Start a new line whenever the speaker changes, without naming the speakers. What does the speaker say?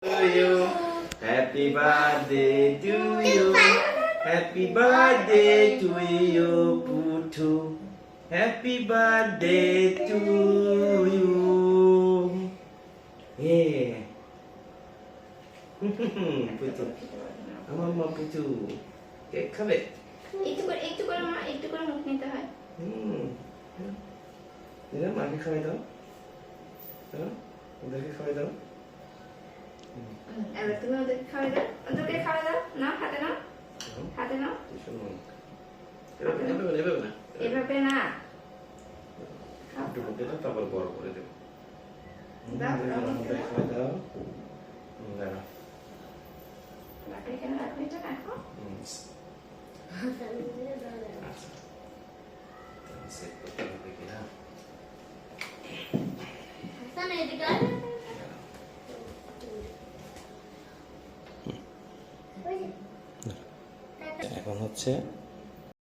To you. Happy birthday to you. Happy birthday to you, Putu. Happy birthday to you. Yeah. Putu. Mama Putu. Cake খাবে?
একটু করে মা একটু করে মুখ নিতে হয়।
মাকে খাওয়াই দাও। ওদেরকে খাওয়াই দাও।
এবার তুমি ওদেরকে খাওয়াই দাও। ওদেরকে খাওয়াই দাও। নাও হাতে নাও। হাতে নাও। এভাবে না।
একটু মুখে দাও তারপর বড় করে দেবো। খাওয়াই দাও। দাঁড়াও।
লাঠি কেন রাখো এটা রাখো।
সেট করতে হবে কিনা? এখন হচ্ছে